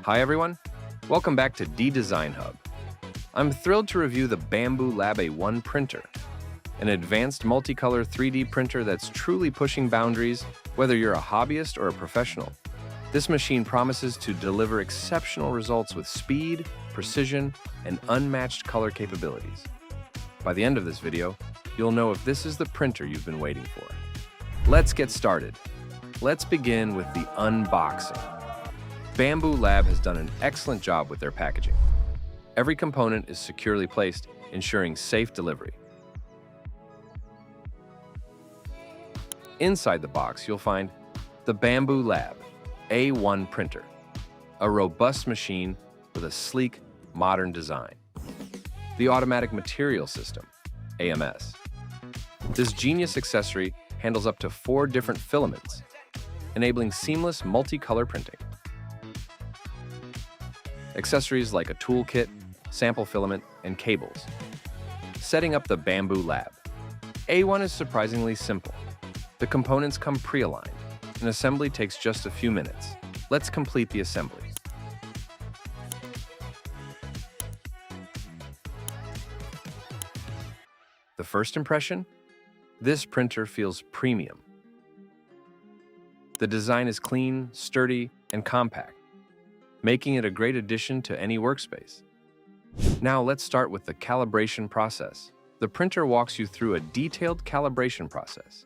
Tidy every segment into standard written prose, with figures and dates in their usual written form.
Hi everyone, welcome back to DDesignHub. I'm thrilled to review the Bambu Lab A1 printer, an advanced multicolor 3D printer that's truly pushing boundaries, whether you're a hobbyist or a professional. This machine promises to deliver exceptional results with speed, precision, and unmatched color capabilities. By the end of this video, you'll know if this is the printer you've been waiting for. Let's get started. Let's begin with the unboxing. Bambu Lab has done an excellent job with their packaging. Every component is securely placed, ensuring safe delivery. Inside the box, you'll find the Bambu Lab A1 printer, a robust machine with a sleek, modern design. The Automatic Material System, AMS. This genius accessory handles up to 4 different filaments, enabling seamless multicolor printing. Accessories like a toolkit, sample filament, and cables. Setting up the Bambu Lab. A1 is surprisingly simple. The components come pre-aligned, and assembly takes just a few minutes. Let's complete the assembly. The first impression? This printer feels premium. The design is clean, sturdy, and compact, making it a great addition to any workspace. Now let's start with the calibration process. The printer walks you through a detailed calibration process.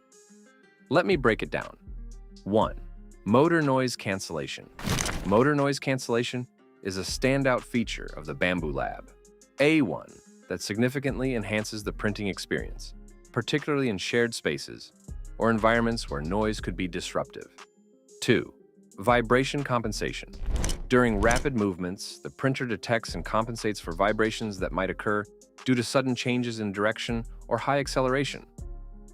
Let me break it down. 1. Motor noise cancellation. Motor noise cancellation is a standout feature of the Bambu Lab A1 that significantly enhances the printing experience, particularly in shared spaces or environments where noise could be disruptive. 2. Vibration compensation. During rapid movements, the printer detects and compensates for vibrations that might occur due to sudden changes in direction or high acceleration.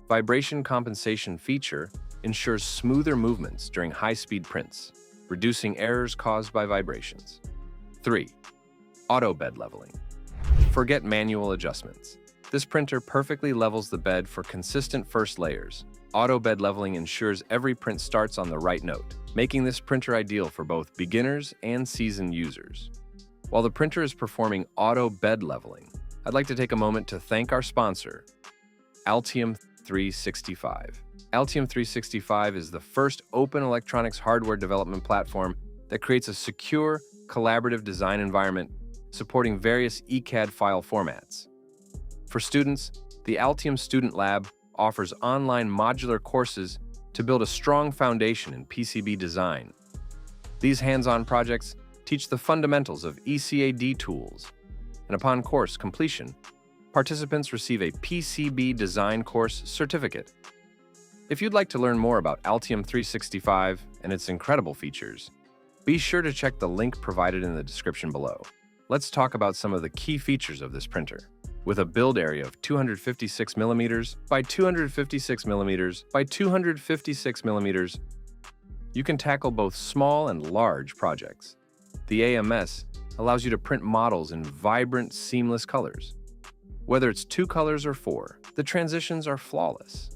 Vibration compensation feature ensures smoother movements during high-speed prints, reducing errors caused by vibrations. 3. Auto bed leveling. Forget manual adjustments. This printer perfectly levels the bed for consistent first layers. Auto bed leveling ensures every print starts on the right note, making this printer ideal for both beginners and seasoned users. While the printer is performing auto bed leveling, I'd like to take a moment to thank our sponsor, Altium 365. Altium 365 is the first open electronics hardware development platform that creates a secure, collaborative design environment supporting various ECAD file formats. For students, the Altium Student Lab offers online modular courses to build a strong foundation in PCB design. These hands-on projects teach the fundamentals of ECAD tools, and upon course completion, participants receive a PCB design course certificate. If you'd like to learn more about Altium 365 and its incredible features, be sure to check the link provided in the description below. Let's talk about some of the key features of this printer. With a build area of 256 mm by 256 mm by 256 mm, you can tackle both small and large projects. The AMS allows you to print models in vibrant, seamless colors. Whether it's 2 colors or 4, the transitions are flawless.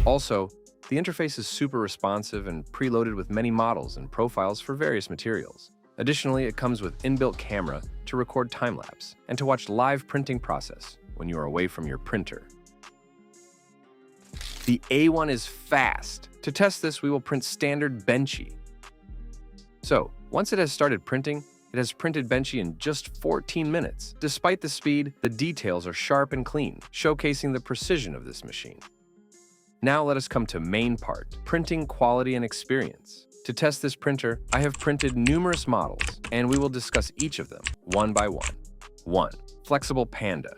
Also, the interface is super responsive and preloaded with many models and profiles for various materials. Additionally, it comes with inbuilt camera to record time-lapse and to watch live printing process when you are away from your printer. The A1 is fast. To test this, we will print standard Benchy. So, once it has started printing, it has printed Benchy in just 14 minutes. Despite the speed, the details are sharp and clean, showcasing the precision of this machine. Now let us come to main part, printing quality and experience. To test this printer, I have printed numerous models, and we will discuss each of them one by one. 1. Flexible Panda.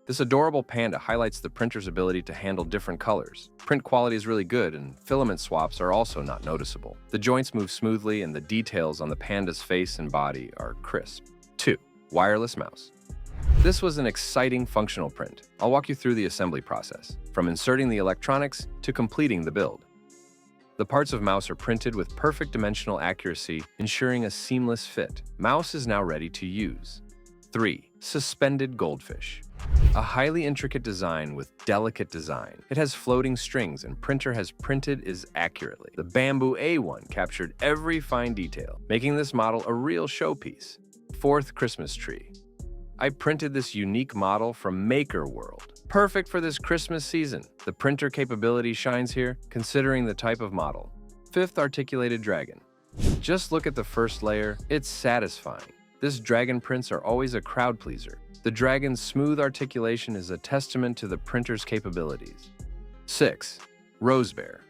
This adorable panda highlights the printer's ability to handle different colors. Print quality is really good, and filament swaps are also not noticeable. The joints move smoothly, and the details on the panda's face and body are crisp. 2. Wireless mouse. This was an exciting functional print. I'll walk you through the assembly process, from inserting the electronics to completing the build. The parts of mouse are printed with perfect dimensional accuracy, ensuring a seamless fit. Mouse is now ready to use. 3. Suspended goldfish. A highly intricate design with delicate design. It has floating strings and printer has printed is accurately. The Bambu A1 captured every fine detail, making this model a real showpiece. Fourth Christmas tree. I printed this unique model from Maker World. Perfect for this Christmas season. The printer capability shines here, considering the type of model. Fifth articulated dragon. Just look at the first layer, it's satisfying. This dragon prints are always a crowd pleaser. The dragon's smooth articulation is a testament to the printer's capabilities. 6. Rose Bear.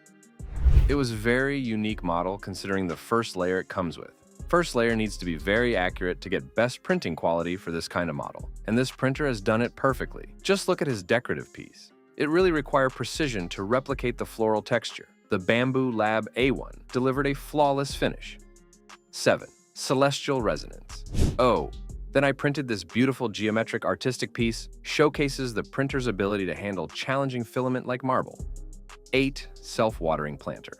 It was a very unique model considering the first layer it comes with. First layer needs to be very accurate to get best printing quality for this kind of model, and this printer has done it perfectly. Just look at his decorative piece. It really required precision to replicate the floral texture. The Bambu Lab A1 delivered a flawless finish. 7. Celestial Resonance. Oh, then I printed this beautiful geometric artistic piece, showcases the printer's ability to handle challenging filament like marble. 8. Self-watering planter.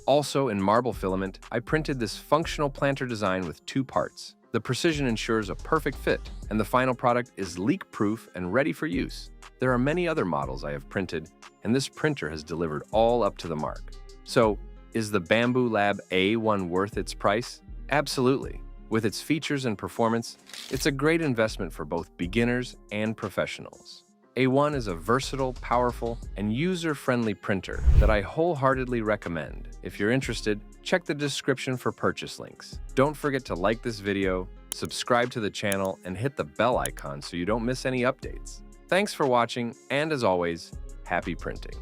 Also in marble filament, I printed this functional planter design with 2 parts. The precision ensures a perfect fit, and the final product is leak-proof and ready for use. There are many other models I have printed, and this printer has delivered all up to the mark. So, is the Bambu Lab A1 worth its price? Absolutely. With its features and performance, it's a great investment for both beginners and professionals. A1 is a versatile, powerful, and user-friendly printer that I wholeheartedly recommend. If you're interested, check the description for purchase links. Don't forget to like this video, subscribe to the channel, and hit the bell icon so you don't miss any updates. Thanks for watching, and as always, happy printing.